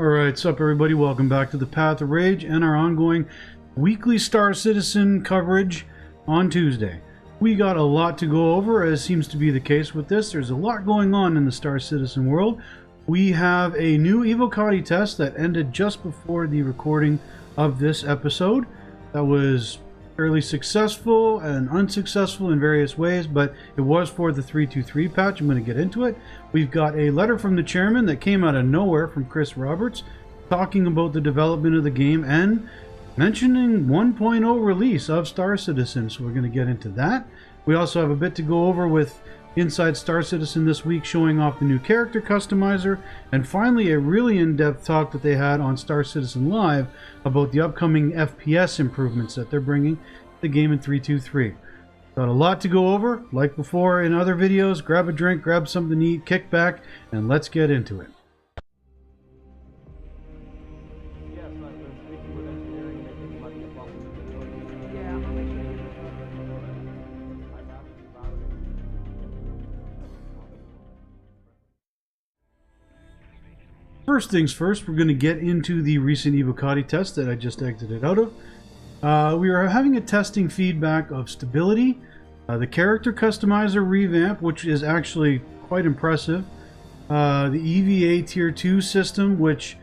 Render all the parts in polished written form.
Alright, sup everybody, welcome back to the Path of Rage and our ongoing weekly Star Citizen coverage on Tuesday. We got a lot to go over, as seems to be the case with this. There's a lot going on in the Star Citizen world. We have a new Evocati test that ended just before the recording of this episode. That was fairly successful and unsuccessful in various ways, but it was for the 323 patch. I'm going to get into it. We've got a letter from the chairman that came out of nowhere from Chris Roberts, talking about the development of the game and mentioning 1.0 release of Star Citizen, so we're going to get into that. We also have a bit to go over with Inside Star Citizen this week, showing off the new character customizer, and finally a really in-depth talk that they had on Star Citizen Live about the upcoming FPS improvements that they're bringing to the game in 323. Got a lot to go over. Like before in other videos, grab a drink, grab something to eat, kick back, and let's get into it. First things first, we're going to get into the recent Evocati test that I just exited out of. We are having a testing feedback of stability, the character customizer revamp, which is actually quite impressive, the EVA Tier 2 system, which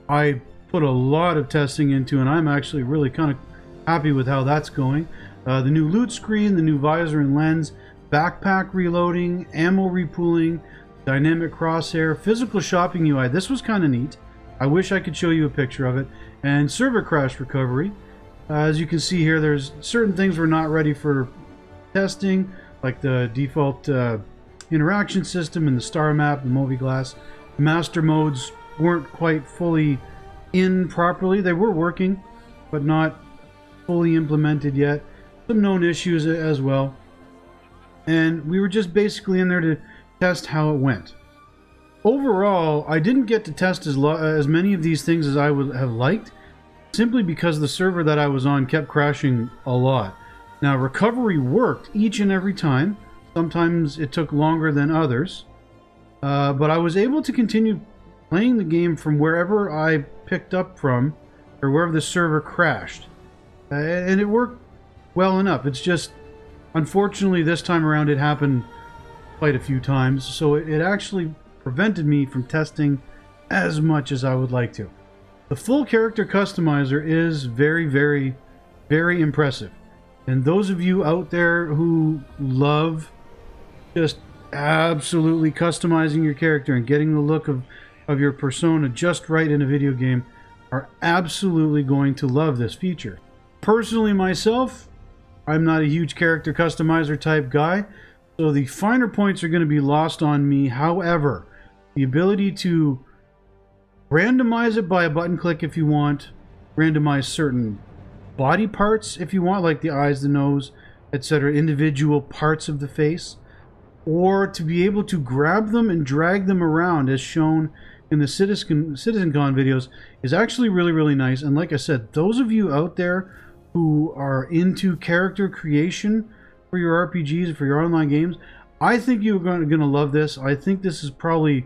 I put a lot of testing into, and I'm actually really kind of happy with how that's going. The new loot screen, the new visor and lens, backpack reloading, ammo repooling, dynamic crosshair, physical shopping UI. This was kind of neat. I wish I could show you a picture of it. And server crash recovery. As you can see here, there's certain things we're not ready for testing, like the default interaction system and the star map, the Moviglass. Master modes weren't quite fully in properly. They were working, but not fully implemented yet. Some known issues as well. And we were just basically in there to test how it went. Overall, I didn't get to test as many of these things as I would have liked, simply because the server that I was on kept crashing a lot. Now, recovery worked each and every time. Sometimes it took longer than others, but I was able to continue playing the game from wherever I picked up from, or wherever the server crashed, and it worked well enough. It's just, unfortunately, this time around it happened quite a few times, so it actually prevented me from testing as much as I would like to. The full character customizer is very, very, very impressive. And those of you out there who love just absolutely customizing your character and getting the look of your persona just right in a video game are absolutely going to love this feature. Personally myself, I'm not a huge character customizer type guy, so the finer points are going to be lost on me. However, the ability to randomize it by a button click if you want, randomize certain body parts if you want, like the eyes, the nose, etc., individual parts of the face, or to be able to grab them and drag them around as shown in the CitizenCon videos is actually really, really nice. And like I said, those of you out there who are into character creation for your RPGs, for your online games, I think you're going to love this. I think this is probably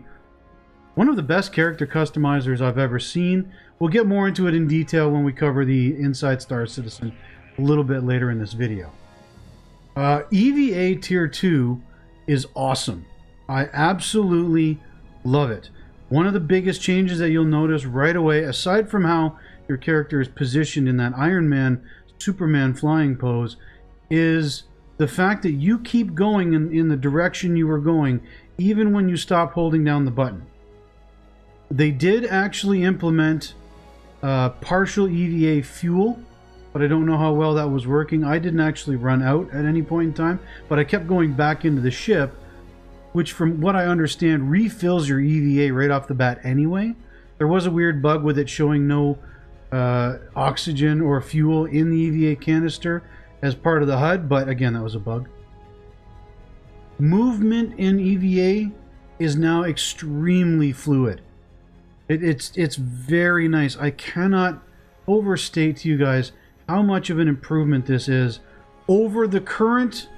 one of the best character customizers I've ever seen. We'll get more into it in detail when we cover the Inside Star Citizen a little bit later in this video. EVA Tier 2 is awesome. I absolutely love it. One of the biggest changes that you'll notice right away, aside from how your character is positioned in that Iron Man, Superman flying pose, is the fact that you keep going in the direction you were going, even when you stop holding down the button. They did actually implement partial EVA fuel, but I don't know how well that was working. I didn't actually run out at any point in time, but I kept going back into the ship, which from what I understand refills your EVA right off the bat anyway. There was a weird bug with it showing no oxygen or fuel in the EVA canister as part of the HUD, but again, that was a bug. Movement in EVA is now extremely fluid. It's very nice. I cannot overstate to you guys how much of an improvement this is over the current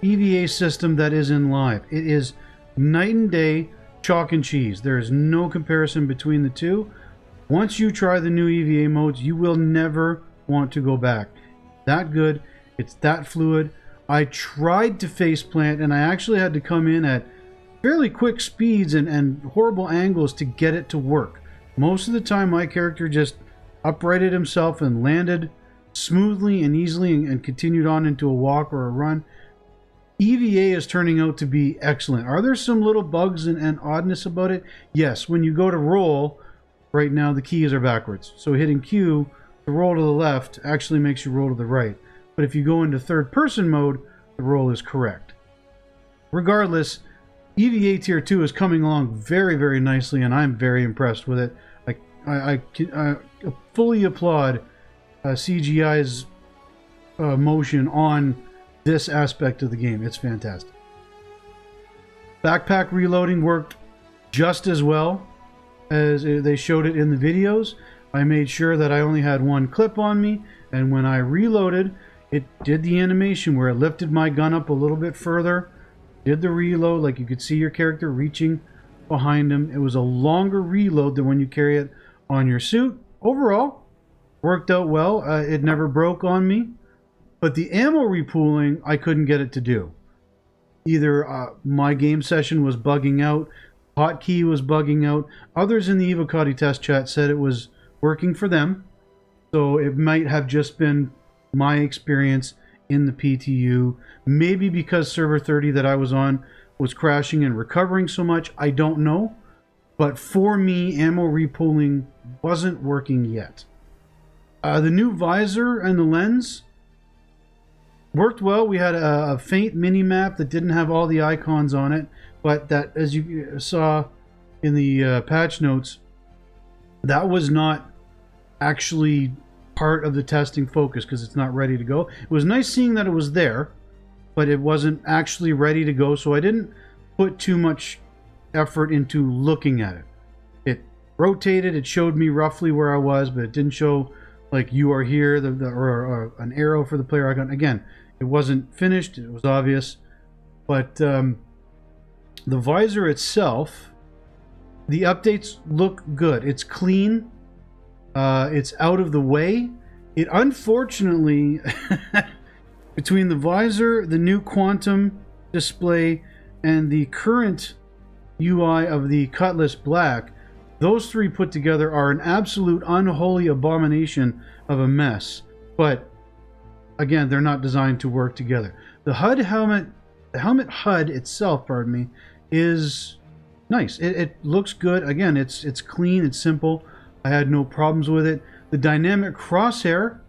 EVA system that is in live. It is night and day, chalk and cheese. There is no comparison between the two. Once you try the new EVA modes, you will never want to go back. That good. It's that fluid. I tried to faceplant, and I actually had to come in at fairly quick speeds and horrible angles to get it to work. Most of the time, my character just uprighted himself and landed smoothly and easily and continued on into a walk or a run. EVA is turning out to be excellent. Are there some little bugs and oddness about it? Yes. When you go to roll, right now the keys are backwards. So hitting Q to roll to the left actually makes you roll to the right. But if you go into third person mode, the roll is correct. Regardless, EVA Tier 2 is coming along very, very nicely, and I'm very impressed with it. I fully applaud CGI's motion on this aspect of the game. It's fantastic. Backpack reloading worked just as well as they showed it in the videos. I made sure that I only had one clip on me, and when I reloaded, it did the animation where it lifted my gun up a little bit further, did the reload, like you could see your character reaching behind him. It was a longer reload than when you carry it on your suit. Overall, worked out well. It never broke on me, but the ammo repooling, I couldn't get it to do. Either my game session was bugging out, hotkey was bugging out. Others in the Evocati test chat said it was working for them, so it might have just been my experience in the PTU. Maybe because server 30 that I was on was crashing and recovering so much, I don't know. But for me, ammo repooling wasn't working yet. The new visor and the lens worked well. We had a faint mini-map that didn't have all the icons on it, but that, as you saw in the patch notes, that was not actually part of the testing focus because it's not ready to go. It was nice seeing that it was there, but it wasn't actually ready to go, so I didn't put too much effort into looking at it. It rotated, it showed me roughly where I was, but it didn't show like you are here, or an arrow for the player icon. Again, it wasn't finished, it was obvious, but the visor itself, the updates look good. It's clean. It's out of the way. It unfortunately, between the visor, the new quantum display, and the current UI of the Cutlass Black, those three put together are an absolute unholy abomination of a mess. But again, they're not designed to work together. The helmet HUD itself, pardon me, is nice. It looks good. Again, it's clean, it's simple. I had no problems with it. The dynamic crosshair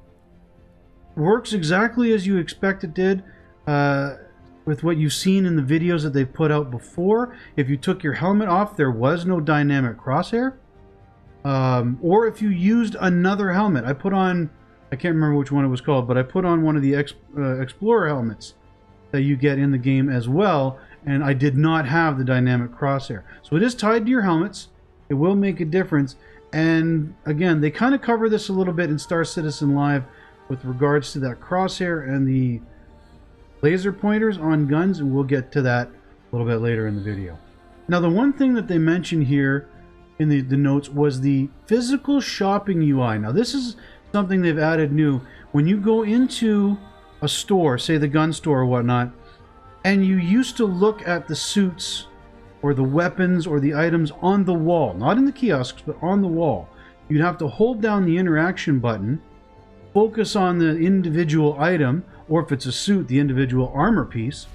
works exactly as you expect it did, with what you've seen in the videos that they've put out before. If you took your helmet off, there was no dynamic crosshair. Or if you used another helmet. I put on, I can't remember which one it was called, but I put on one of the Explorer helmets that you get in the game as well, and I did not have the dynamic crosshair. So it is tied to your helmets. It will make a difference. And again, they kind of cover this a little bit in Star Citizen Live with regards to that crosshair and the laser pointers on guns, and we'll get to that a little bit later in the video. Now, the one thing that they mentioned here in the notes was the physical shopping UI. Now, this is something they've added new. When you go into a store, say the gun store or whatnot, and you used to look at the suits or the weapons or the items on the wall, not in the kiosks, but on the wall, you'd have to hold down the interaction button, focus on the individual item, or if it's a suit, the individual armor piece,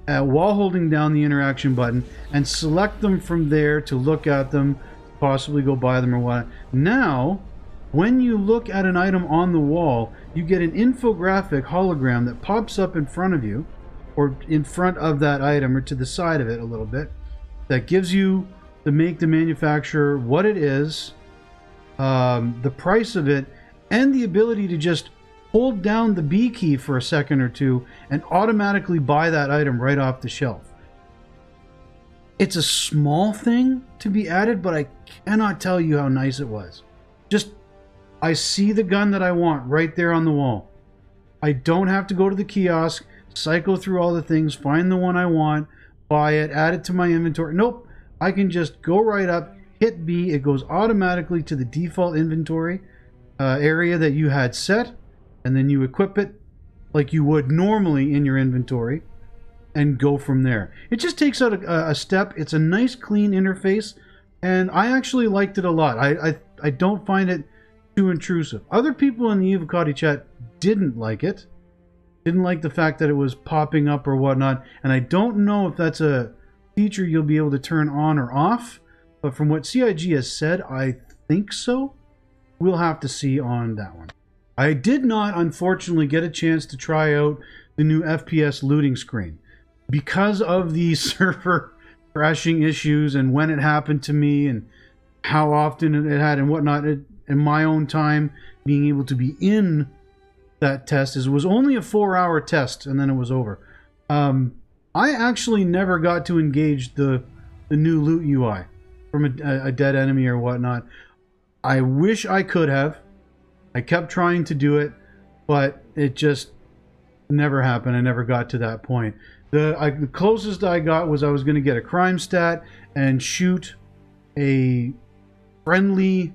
while holding down the interaction button, and select them from there to look at them, possibly go buy them or what. Now, when you look at an item on the wall, you get an infographic hologram that pops up in front of you, or in front of that item, or to the side of it a little bit, that gives you the make, the manufacturer, what it is, the price of it, and the ability to just hold down the B key for a second or two and automatically buy that item right off the shelf. It's a small thing to be added, but I cannot tell you how nice it was. Just, I see the gun that I want right there on the wall. I don't have to go to the kiosk, cycle through all the things, find the one I want, buy it, add it to my inventory. Nope. I can just go right up, hit B, it goes automatically to the default inventory area that you had set, and then you equip it like you would normally in your inventory and go from there. It just takes out a step. It's a nice clean interface, and I actually liked it a lot. I don't find it too intrusive. Other people in the Evocati chat didn't like it. Didn't like the fact that it was popping up or whatnot, and I don't know if that's a feature you'll be able to turn on or off, but from what CIG has said, I think so. We'll have to see on that one. I did not, unfortunately, get a chance to try out the new FPS looting screen. Because of the server crashing issues and when it happened to me and how often it had and whatnot, in my own time, being able to be in that test, it was only a 4-hour test and then it was over. I actually never got to engage the new loot UI from a dead enemy or whatnot. I wish I could have. I kept trying to do it, but it just never happened. I never got to that point. The closest I got was I was going to get a crime stat and shoot a friendly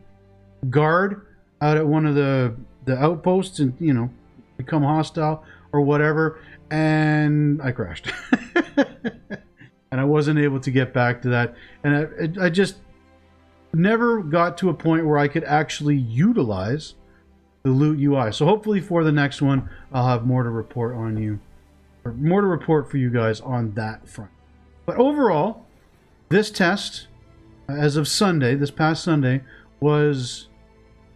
guard out at one of the outposts and, you know, become hostile or whatever, and I crashed. And I wasn't able to get back to that. And I just never got to a point where I could actually utilize the loot UI. So hopefully for the next one, I'll have more to report on you, or more to report for you guys on that front. But overall, this test, as of Sunday, this past Sunday, was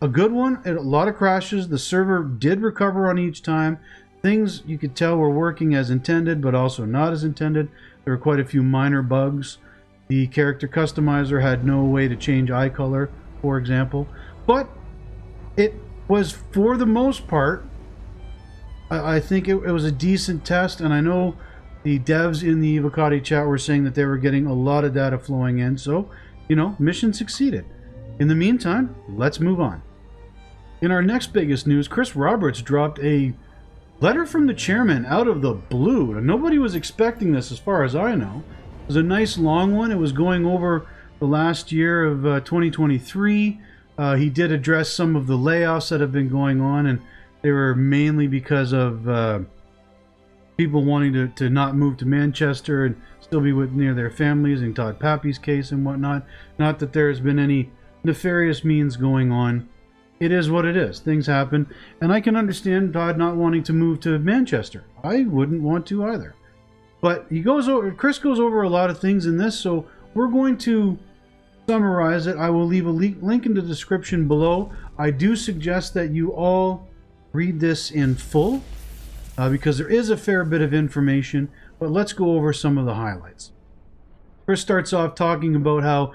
a good one. A lot of crashes. The server did recover on each time. Things you could tell were working as intended, but also not as intended. There were quite a few minor bugs. The character customizer had no way to change eye color, for example. But it was, for the most part, I think it was a decent test, and I know the devs in the Evocati chat were saying that they were getting a lot of data flowing in, so, you know, mission succeeded. In the meantime, let's move on. In our next biggest news, Chris Roberts dropped a letter from the chairman out of the blue. And nobody was expecting this, as far as I know. It was a nice long one. It was going over the last year of 2023. He did address some of the layoffs that have been going on, and they were mainly because of people wanting to not move to Manchester and still be near their families, in Todd Pappy's case and whatnot. Not that there has been any nefarious means going on. It is what it is. Things happen, and I can understand Todd not wanting to move to Manchester. I wouldn't want to either. But Chris goes over a lot of things in this, so we're going to summarize it. I will leave a link in the description below. I do suggest that you all read this in full, because there is a fair bit of information, but let's go over some of the highlights. Chris starts off talking about how,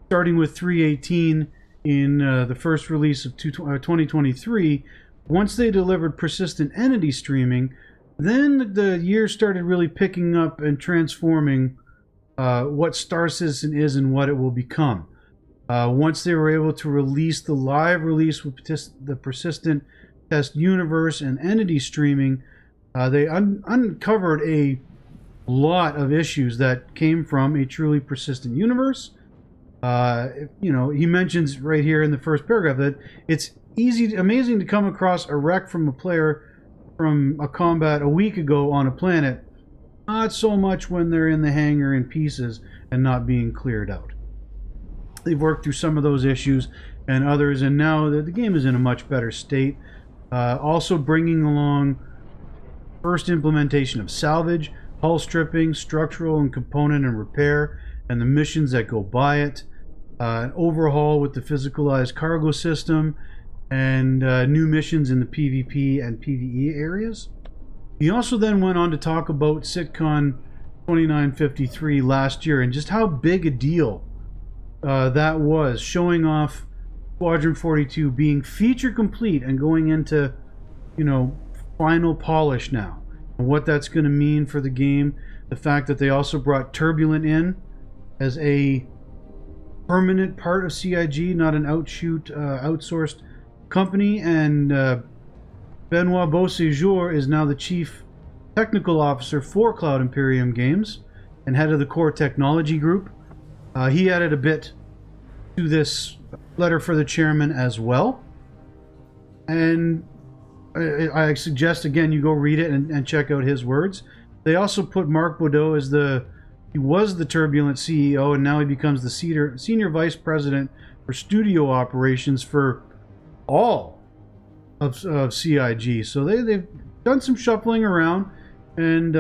starting with 3.18 in the first release of 2023, once they delivered persistent entity streaming, then the year started really picking up and transforming what Star Citizen is and what it will become. Once they were able to release the live release with the persistent test universe and entity streaming, they uncovered a lot of issues that came from a truly persistent universe. You know, he mentions right here in the first paragraph that it's amazing to come across a wreck from a player from a combat a week ago on a planet. Not so much when they're in the hangar in pieces and not being cleared out. They've worked through some of those issues and others, and now the game is in a much better state. Also bringing along first implementation of salvage, hull stripping, structural and component and repair, and the missions that go by it. An overhaul with the physicalized cargo system, and new missions in the PvP and PvE areas. He also then went on to talk about SitCon 2953 last year and just how big a deal that was, showing off Squadron 42 being feature complete and going into, you know, final polish now, and what that's going to mean for the game. The fact that they also brought Turbulent in as a permanent part of CIG, not an outsourced company, and Benoit Beauséjour is now the Chief Technical Officer for Cloud Imperium Games and head of the Core Technology Group. He added a bit to this letter for the chairman as well. And I suggest, again, you go read it and check out his words. They also put Mark Boudreau as he was the Turbulent CEO, and now he becomes the senior vice president for studio operations for all of CIG. So they've done some shuffling around and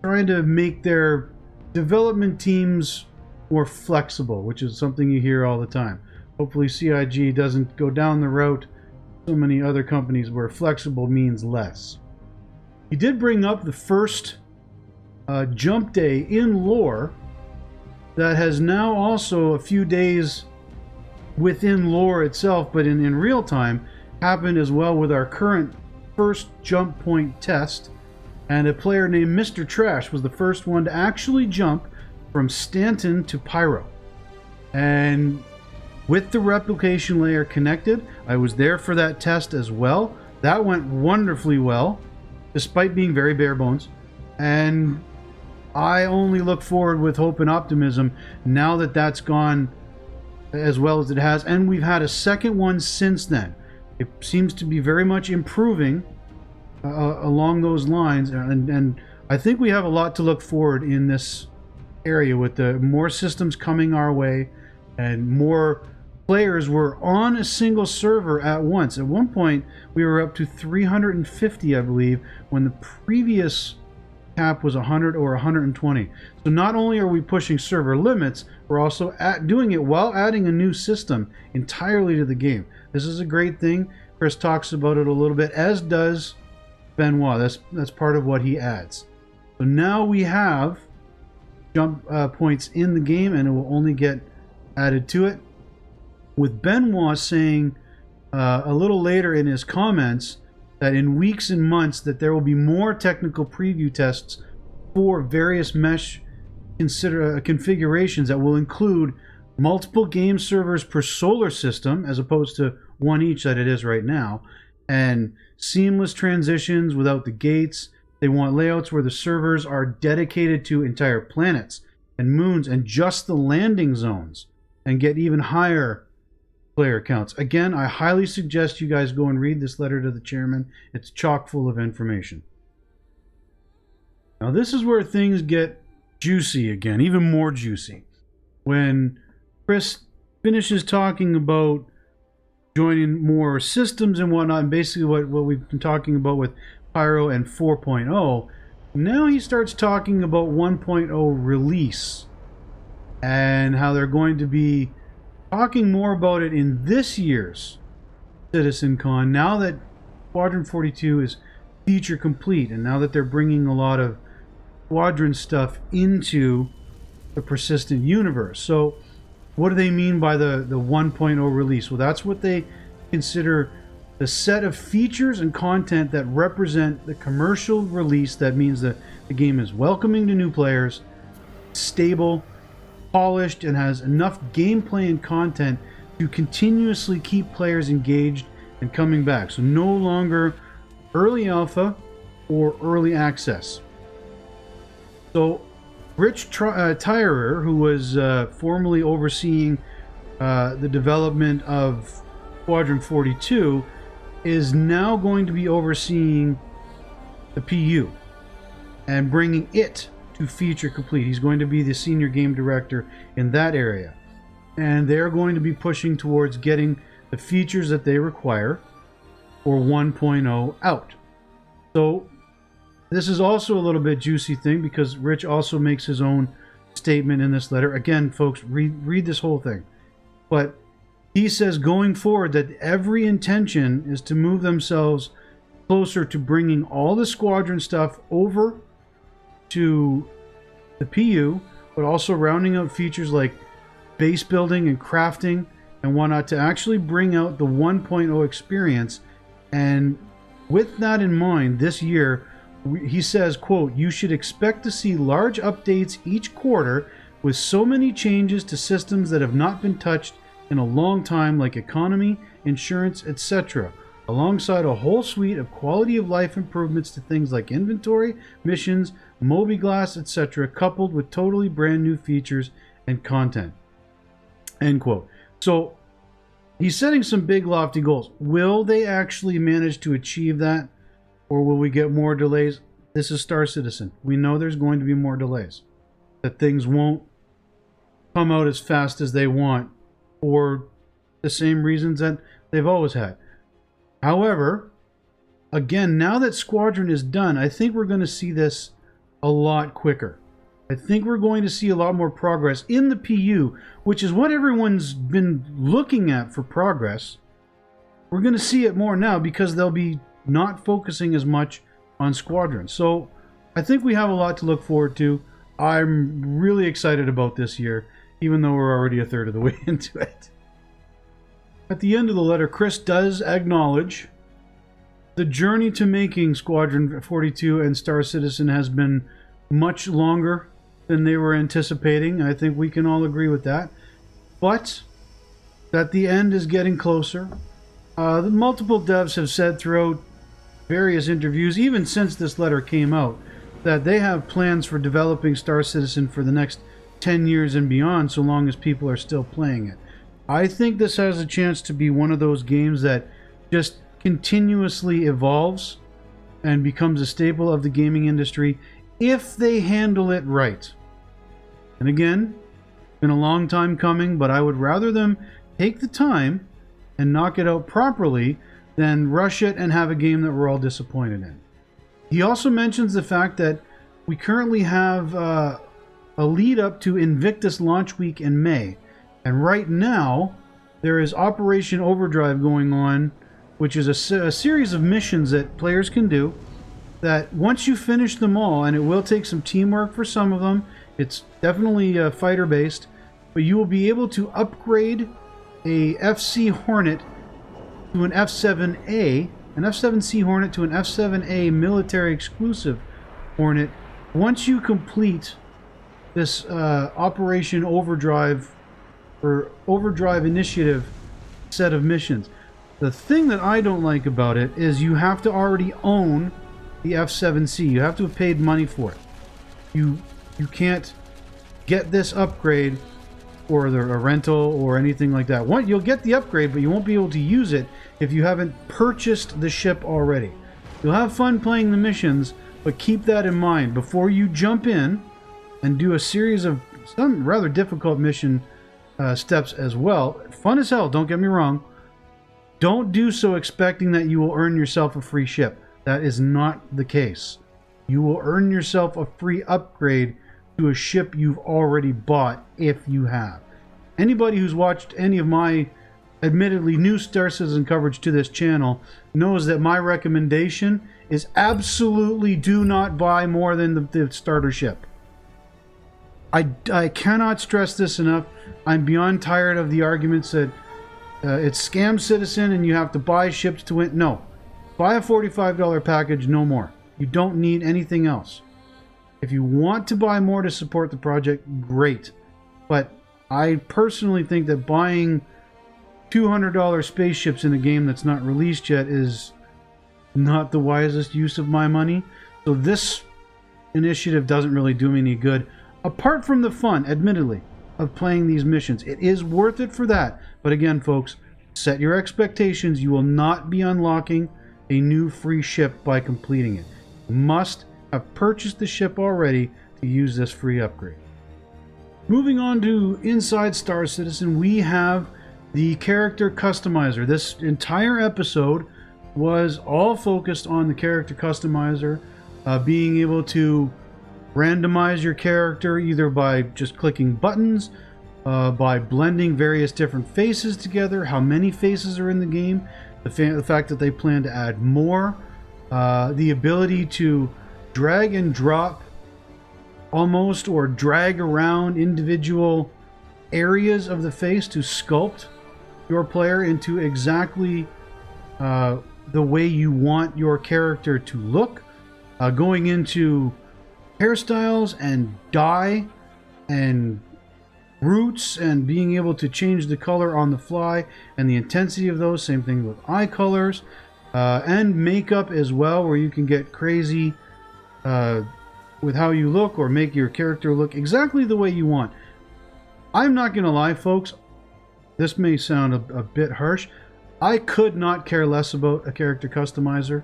trying to make their development teams more flexible, which is something you hear all the time. Hopefully CIG doesn't go down the route so many other companies where flexible means less. He did bring up the first jump day in lore that has now also a few days within lore itself, but in real time, happened as well with our current first jump point test. And a player named Mr. Trash was the first one to actually jump from Stanton to Pyro. And with the replication layer connected, I was there for that test as well. That went wonderfully well, despite being very bare bones. And I only look forward with hope and optimism now that that's gone as well as it has. And we've had a second one since then. It seems to be very much improving along those lines. And I think we have a lot to look forward in this area with the more systems coming our way and more players were on a single server at once. At one point, we were up to 350, I believe, when the previous cap was 100 or 120. So not only are we pushing server limits, we're also doing it while adding a new system entirely to the game. This is a great thing. Chris talks about it a little bit, as does Benoit. That's part of what he adds. So now we have jump points in the game, and it will only get added to it. With Benoit saying a little later in his comments that in weeks and months that there will be more technical preview tests for various mesh configurations that will include multiple game servers per solar system as opposed to one each that it is right now, and seamless transitions without the gates. They want layouts where the servers are dedicated to entire planets and moons and just the landing zones, and get even higher player counts. Again, I highly suggest you guys go and read this letter to the chairman. It's chock full of information. Now this is where things get juicy again, even more juicy. When Chris finishes talking about joining more systems and whatnot, and basically what we've been talking about with Pyro and 4.0, now he starts talking about 1.0 release and how they're going to be talking more about it in this year's CitizenCon, now that Squadron 42 is feature complete, and now that they're bringing a lot of Squadron stuff into the persistent universe. So what do they mean by the 1.0 release? Well, that's what they consider the set of features and content that represent the commercial release. That means that the game is welcoming to new players, stable, polished, and has enough gameplay and content to continuously keep players engaged and coming back. So no longer early alpha or early access. So Rich Tyrer, who was formerly overseeing the development of Squadron 42, is now going to be overseeing the PU and bringing it to feature complete. He's going to be the senior game director in that area, and they're going to be pushing towards getting the features that they require for 1.0 out. So this is also a little bit juicy thing, because Rich also makes his own statement in this letter. Again, folks, read this whole thing. But he says going forward that every intention is to move themselves closer to bringing all the Squadron stuff over to the PU, but also rounding out features like base building and crafting and whatnot to actually bring out the 1.0 experience. And with that in mind, this year, he says, quote, "You should expect to see large updates each quarter with so many changes to systems that have not been touched in a long time, like economy, insurance, etc., alongside a whole suite of quality of life improvements to things like inventory, missions, mobiGlas, etc., coupled with totally brand new features and content." End quote. So he's setting some big lofty goals. Will they actually manage to achieve that, or will we get more delays? This is Star Citizen. We know there's going to be more delays, that things won't come out as fast as they want for the same reasons that they've always had. However, again, now that Squadron is done, I think we're going to see this a lot quicker. I think we're going to see a lot more progress in the PU, which is what everyone's been looking at for progress. We're going to see it more now because they'll be not focusing as much on Squadron. So I think we have a lot to look forward to. I'm really excited about this year, even though we're already a third of the way into it. At the end of the letter, Chris does acknowledge the journey to making Squadron 42 and Star Citizen has been much longer than they were anticipating. I think we can all agree with that. But that the end is getting closer. The multiple devs have said throughout various interviews, even since this letter came out, that they have plans for developing Star Citizen for the next 10 years and beyond, so long as people are still playing it. I think this has a chance to be one of those games that just continuously evolves and becomes a staple of the gaming industry if they handle it right. And again, it's been a long time coming, but I would rather them take the time and knock it out properly than rush it and have a game that we're all disappointed in. He also mentions the fact that we currently have a lead up to Invictus launch week in May. And right now, there is Operation Overdrive going on, which is a series of missions that players can do, that once you finish them all, and it will take some teamwork for some of them, it's definitely fighter-based, but you will be able to upgrade a FC Hornet to an F7A, an F7C Hornet to an F7A military exclusive Hornet, once you complete this Operation Overdrive or Overdrive Initiative set of missions. The thing that I don't like about it is you have to already own the F7C. You have to have paid money for it. You can't get this upgrade or a rental or anything like that. You'll get the upgrade, but you won't be able to use it if you haven't purchased the ship already. You'll have fun playing the missions, but keep that in mind before you jump in and do a series of some rather difficult mission steps as well. Fun as hell, don't get me wrong. Don't do so expecting that you will earn yourself a free ship. That is not the case. You will earn yourself a free upgrade to a ship you've already bought if you have. Anybody who's watched any of my admittedly new Star Citizen coverage to this channel knows that my recommendation is absolutely do not buy more than the starter ship. I cannot stress this enough. I'm beyond tired of the arguments that it's Scam Citizen and you have to buy ships to win. No. Buy a $45 package, no more. You don't need anything else. If you want to buy more to support the project, great. But I personally think that buying $200 spaceships in a game that's not released yet is not the wisest use of my money. So this initiative doesn't really do me any good. Apart from the fun, admittedly, of playing these missions. It is worth it for that. But again, folks, set your expectations. You will not be unlocking a new free ship by completing it. You must have purchased the ship already to use this free upgrade. Moving on to inside Star Citizen, we have the character customizer. This entire episode was all focused on the character customizer, being able to randomize your character either by just clicking buttons, by blending various different faces together, how many faces are in the game, the fact that they plan to add more, the ability to drag and drop almost or drag around individual areas of the face to sculpt your player into exactly the way you want your character to look, going into hairstyles and dye and roots and being able to change the color on the fly and the intensity of those. Same thing with eye colors and makeup as well, where you can get crazy with how you look or make your character look exactly the way you want. I'm not gonna lie, folks, this may sound a bit harsh. I could not care less about a character customizer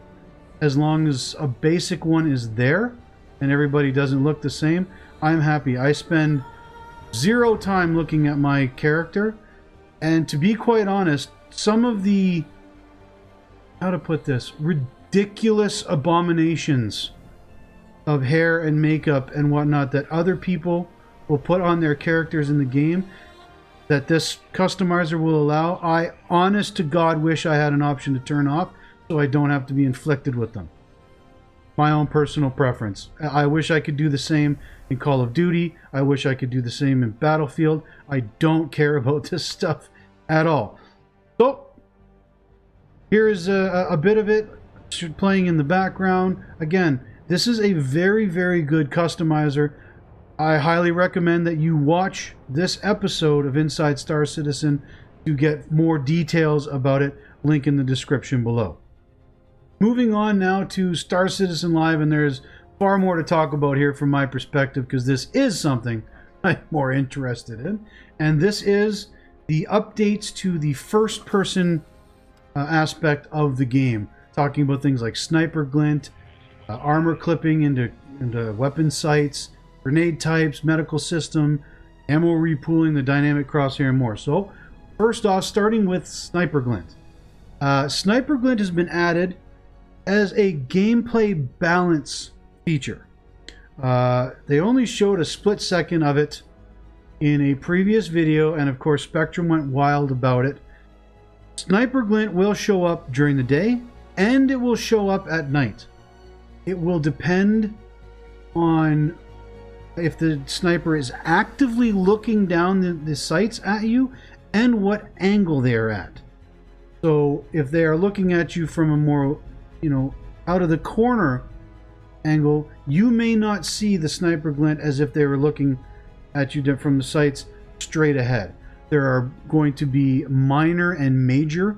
as long as a basic one is there and everybody doesn't look the same. I'm happy. I spend zero time looking at my character, and to be quite honest, some of the, how to put this, ridiculous abominations of hair and makeup and whatnot that other people will put on their characters in the game that this customizer will allow, I honest to God wish I had an option to turn off so I don't have to be inflicted with them. My own personal preference. I wish I could do the same in Call of Duty. I wish I could do the same in Battlefield. I don't care about this stuff at all. So here is a bit of it playing in the background. Again, this is a very, very good customizer. I highly recommend that you watch this episode of Inside Star Citizen to get more details about it. Link in the description below. Moving on now to Star Citizen Live, and there's far more to talk about here from my perspective because this is something I'm more interested in. And this is the updates to the first-person aspect of the game. Talking about things like sniper glint, armor clipping into weapon sights, grenade types, medical system, ammo repooling, the dynamic crosshair, and more. So, first off, starting with Sniper Glint. Sniper Glint has been added as a gameplay balance feature. They only showed a split second of it in a previous video, and of course Spectrum went wild about it. Sniper Glint will show up during the day, and it will show up at night. It will depend on if the sniper is actively looking down the sights at you and what angle they are at. So if they are looking at you from a more, out of the corner angle, you may not see the sniper glint as if they were looking at you from the sights straight ahead. There are going to be minor and major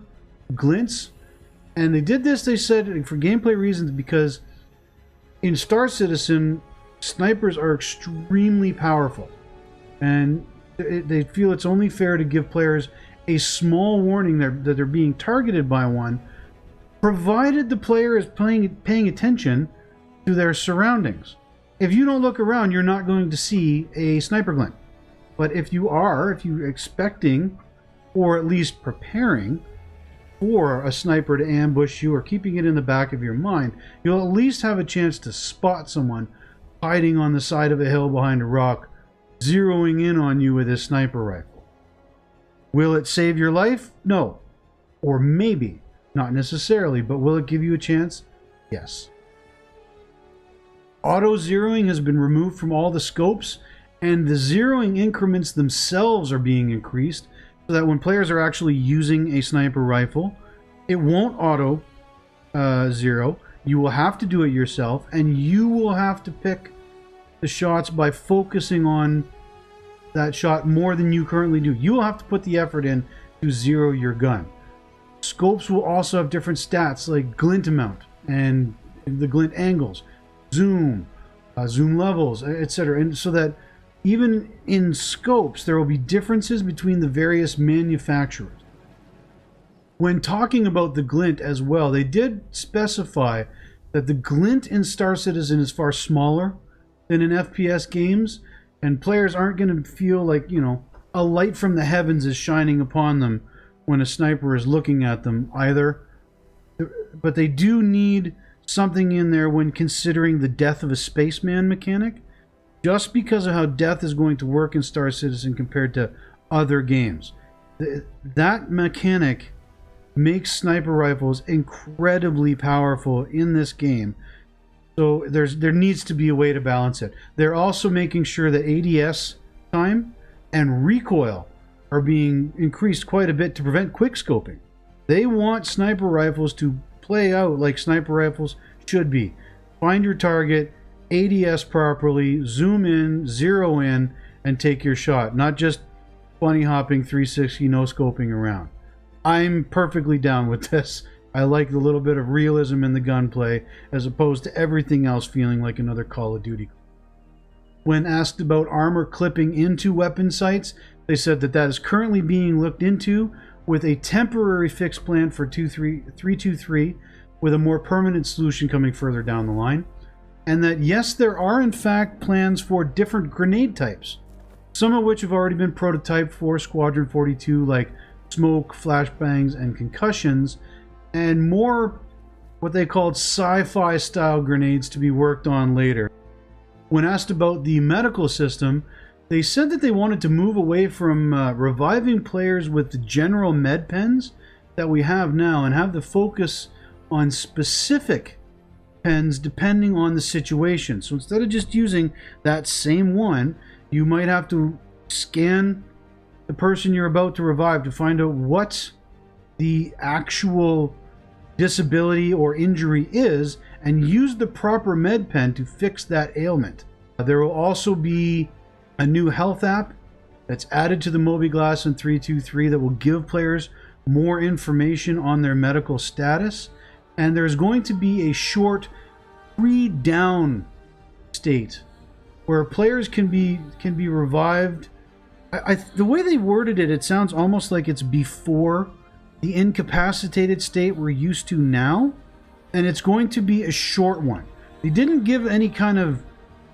glints, and they did this, they said, for gameplay reasons, because in Star Citizen, snipers are extremely powerful, and they feel it's only fair to give players a small warning that they're being targeted by one, provided the player is paying attention to their surroundings. If you don't look around, you're not going to see a sniper glint. But if you're expecting, or at least preparing for a sniper to ambush you, or keeping it in the back of your mind, you'll at least have a chance to spot someone hiding on the side of a hill behind a rock, zeroing in on you with his sniper rifle. Will it save your life? No. Or maybe. Not necessarily, but will it give you a chance? Yes. Auto zeroing has been removed from all the scopes, and the zeroing increments themselves are being increased so that when players are actually using a sniper rifle, it won't auto zero. You will have to do it yourself, and you will have to pick the shots by focusing on that shot more than you currently do. You will have to put the effort in to zero your gun. Scopes will also have different stats like glint amount and the glint angles, zoom, zoom levels, etc. And so that even in scopes, there will be differences between the various manufacturers. When talking about the glint as well, they did specify that the glint in Star Citizen is far smaller than in FPS games, and players aren't going to feel like, a light from the heavens is shining upon them when a sniper is looking at them either. But they do need something in there when considering the death of a spaceman mechanic, just because of how death is going to work in Star Citizen compared to other games. That mechanic makes sniper rifles incredibly powerful in this game. So there needs to be a way to balance it. They're also making sure that ADS time and recoil are being increased quite a bit to prevent quickscoping. They want sniper rifles to play out like sniper rifles should be. Find your target, ADS properly, zoom in, zero in, and take your shot. Not just bunny hopping 360 no scoping around. I'm perfectly down with this. I like the little bit of realism in the gunplay as opposed to everything else feeling like another Call of Duty. When asked about armor clipping into weapon sights, They said that that is currently being looked into with a temporary fixed plan for 323, with a more permanent solution coming further down the line. And that, yes, there are in fact plans for different grenade types, some of which have already been prototyped for Squadron 42, like smoke, flashbangs, and concussions, and more what they called sci-fi style grenades to be worked on later. When asked about the medical system, they said that they wanted to move away from reviving players with the general med pens that we have now and have the focus on specific pens depending on the situation. So instead of just using that same one, you might have to scan the person you're about to revive to find out what the actual disability or injury is and use the proper med pen to fix that ailment. There will also be a new health app that's added to the mobiGlas in 323 that will give players more information on their medical status. And there's going to be a short pre-down state where players can be revived. The way they worded it, it sounds almost like it's before the incapacitated state we're used to now, and it's going to be a short one. They didn't give any kind of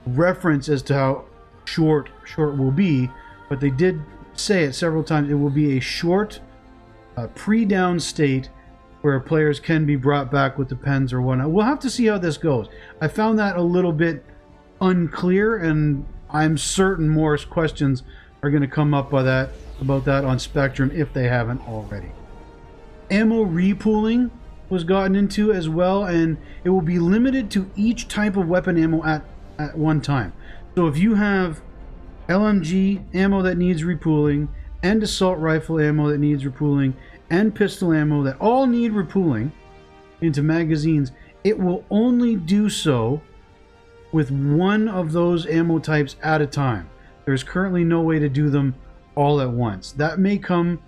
reference as to how short will be, but they did say it several times. It will be a short pre-down state where players can be brought back with the pens or whatnot. We'll have to see how this goes. I found that a little bit unclear, and I'm certain more questions are going to come up about that on Spectrum if they haven't already. Ammo repooling was gotten into as well, and it will be limited to each type of weapon ammo at one time. So if you have LMG ammo that needs repooling, and assault rifle ammo that needs repooling, and pistol ammo that all need repooling into magazines, it will only do so with one of those ammo types at a time. There's currently no way to do them all at once. That may come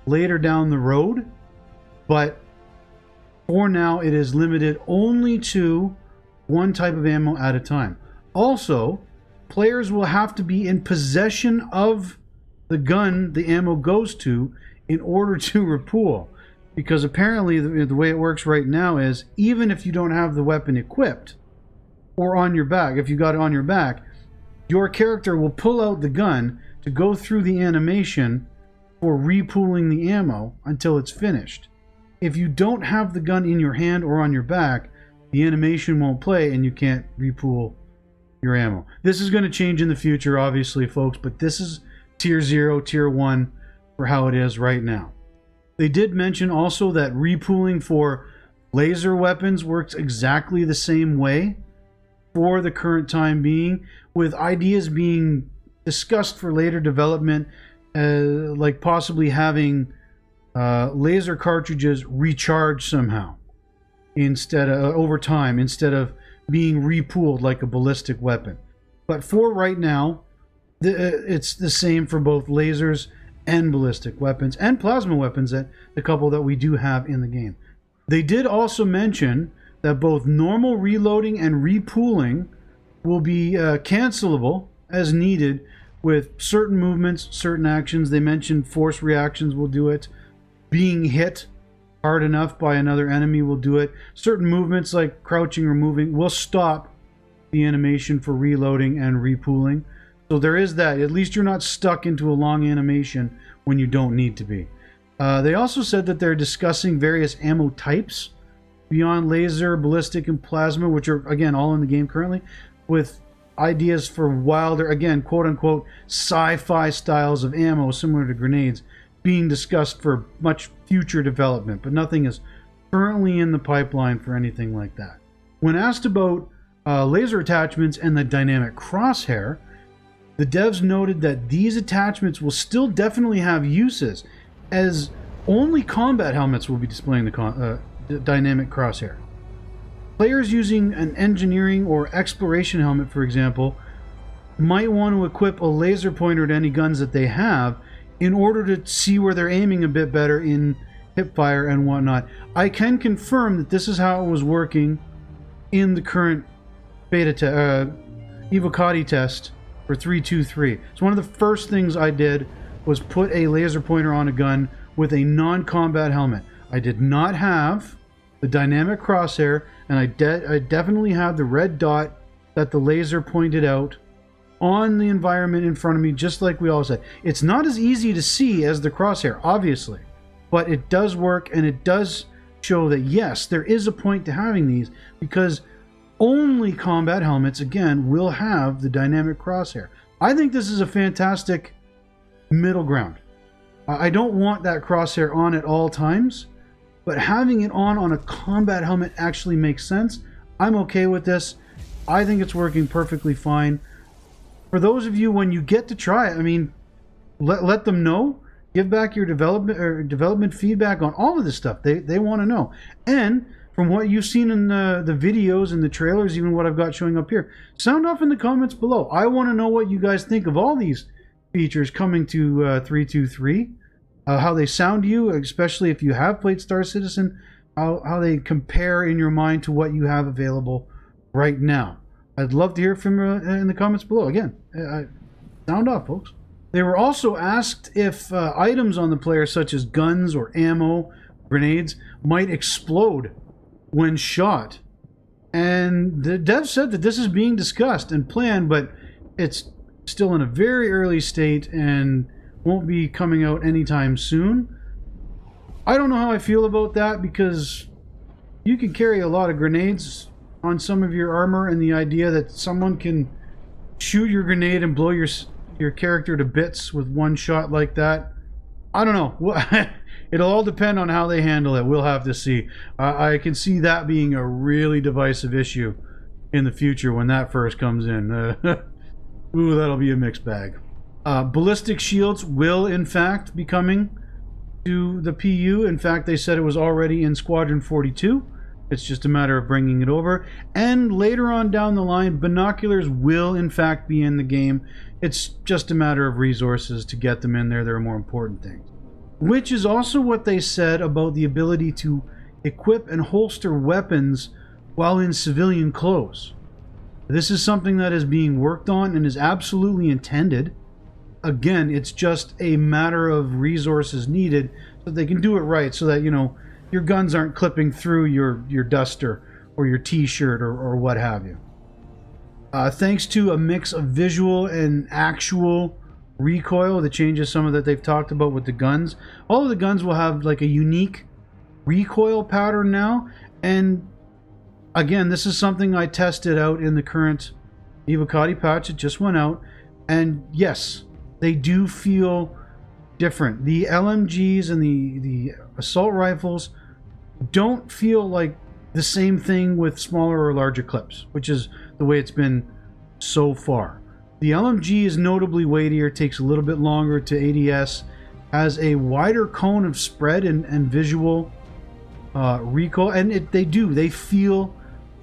later down the road, but for now it is limited only to one type of ammo at a time. Also, players will have to be in possession of the gun the ammo goes to in order to repool, because apparently the way it works right now is even if you don't have the weapon equipped or on your back, if you got it on your back, your character will pull out the gun to go through the animation for repooling the ammo until it's finished. If you don't have the gun in your hand or on your back, the animation won't play and you can't repool your ammo. This is going to change in the future, obviously, folks, but this is tier 0, tier 1 for how it is right now. They did mention also that repooling for laser weapons works exactly the same way for the current time being, with ideas being discussed for later development, like possibly having laser cartridges recharge somehow instead of over time, instead of being repooled like a ballistic weapon. But for right now, it's the same for both lasers and ballistic weapons and plasma weapons, that the couple that we do have in the game. They did also mention that both normal reloading and repooling will be cancelable as needed with certain movements, certain actions. They mentioned force reactions will do it. Being hit hard enough by another enemy will do it. Certain movements like crouching or moving will stop the animation for reloading and repooling. So there is that. At least you're not stuck into a long animation when you don't need to be. They also said that they're discussing various ammo types beyond laser, ballistic, and plasma, which are, again, all in the game currently, with ideas for wilder, again, quote-unquote, sci-fi styles of ammo similar to grenades being discussed for much future development, but nothing is currently in the pipeline for anything like that. When asked about laser attachments and the dynamic crosshair, the devs noted that these attachments will still definitely have uses, as only combat helmets will be displaying the dynamic crosshair. Players using an engineering or exploration helmet, for example, might want to equip a laser pointer to any guns that they have in order to see where they're aiming a bit better in hipfire and whatnot. I can confirm that this is how it was working in the current beta Evocati test for 323. It's one of the first things I did was put a laser pointer on a gun with a non-combat helmet. I did not have the dynamic crosshair, and I definitely had the red dot that the laser pointed out on the environment in front of me, just like we all said. It's not as easy to see as the crosshair, obviously, but it does work, and it does show that, yes, there is a point to having these, because only combat helmets, again, will have the dynamic crosshair. I think this is a fantastic middle ground. I don't want that crosshair on at all times, but having it on a combat helmet actually makes sense. I'm okay with this. I think it's working perfectly fine. For those of you, when you get to try it, I mean, let them know. Give back your development feedback on all of this stuff. They want to know. And from what you've seen in the videos and the trailers, even what I've got showing up here, sound off in the comments below. I want to know what you guys think of all these features coming to 323. How they sound to you, especially if you have played Star Citizen, how they compare in your mind to what you have available right now. I'd love to hear from you in the comments below. Again, sound off, folks. They were also asked if items on the player, such as guns or ammo, grenades, might explode when shot. And the dev said that this is being discussed and planned, but it's still in a very early state and won't be coming out anytime soon. I don't know how I feel about that, because you can carry a lot of grenades on some of your armor, and the idea that someone can shoot your grenade and blow your character to bits with one shot like that, I don't know. It'll all depend on how they handle it. We'll have to see. I can see that being a really divisive issue in the future when that first comes in. Ooh, that'll be a mixed bag. Ballistic shields will, in fact, be coming to the PU. In fact, they said it was already in Squadron 42. It's just a matter of bringing it over. And later on down the line, binoculars will, in fact, be in the game. It's just a matter of resources to get them in there. There are more important things. Which is also what they said about the ability to equip and holster weapons while in civilian clothes. This is something that is being worked on and is absolutely intended. Again, it's just a matter of resources needed so they can do it right, so that, you know, your guns aren't clipping through your duster or your t-shirt or what have you. Thanks to a mix of visual and actual recoil, the changes some of that they've talked about with the guns, all of the guns will have like a unique recoil pattern now. And again, this is something I tested out in the current Evocati patch. It just went out, and yes, they do feel different. The LMGs and the assault rifles don't feel like the same thing with smaller or larger clips, which is the way it's been so far. The LMG is notably weightier, takes a little bit longer to ADS, has a wider cone of spread and visual recoil, and they feel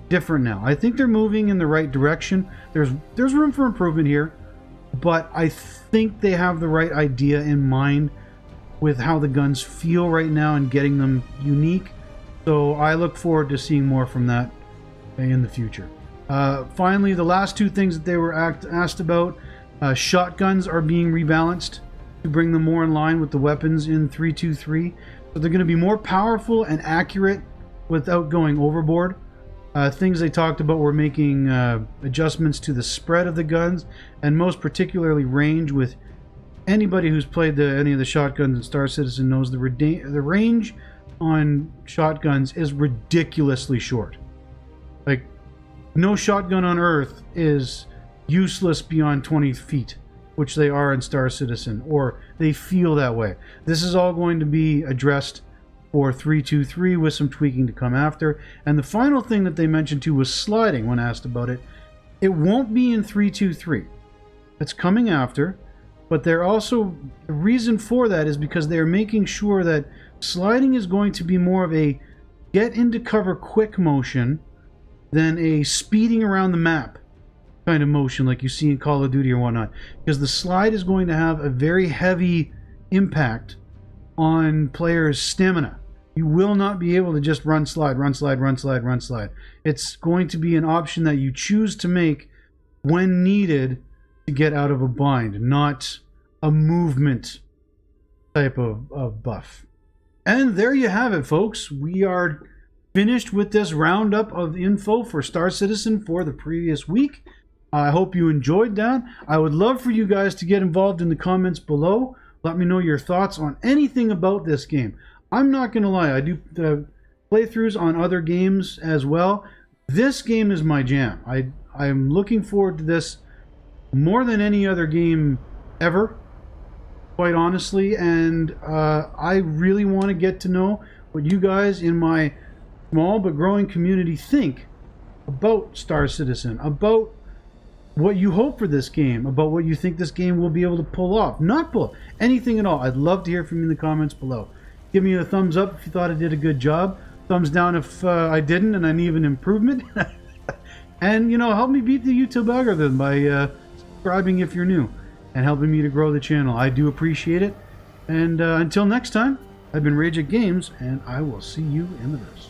different now. I think they're moving in the right direction. There's room for improvement here, but I think they have the right idea in mind with how the guns feel right now and getting them unique. So I look forward to seeing more from that in the future. Finally, the last two things that they were asked about, shotguns are being rebalanced to bring them more in line with the weapons in 323. So they're going to be more powerful and accurate without going overboard. Things they talked about were making adjustments to the spread of the guns, and most particularly range. With anybody who's played any of the shotguns in Star Citizen knows the range on shotguns is ridiculously short. Like, no shotgun on Earth is useless beyond 20 feet, which they are in Star Citizen, or they feel that way. This is all going to be addressed for 323 with some tweaking to come after. And the final thing that they mentioned too was sliding when asked about it. It won't be in 323. It's coming after, but they're also, the reason for that is because they're making sure that sliding is going to be more of a get into cover quick motion than a speeding around the map kind of motion like you see in Call of Duty or whatnot. Because the slide is going to have a very heavy impact on players' stamina. You will not be able to just run slide, run slide, run slide, run slide. It's going to be an option that you choose to make when needed to get out of a bind, not a movement type of buff. And there you have it, folks. We are finished with this roundup of info for Star Citizen for the previous week. I hope you enjoyed that. I would love for you guys to get involved in the comments below. Let me know your thoughts on anything about this game. I'm not going to lie, I do playthroughs on other games as well. This game is my jam. I'm looking forward to this more than any other game ever, quite honestly, and I really want to get to know what you guys in my small but growing community think about Star Citizen, about what you hope for this game, about what you think this game will be able to pull off. Not pull, anything at all. I'd love to hear from you in the comments below. Give me a thumbs up if you thought I did a good job. Thumbs down if I didn't and I need an improvement. And, you know, help me beat the YouTube algorithm by subscribing if you're new and helping me to grow the channel. I do appreciate it. And until next time, I've been Rage at Games, and I will see you in the verse.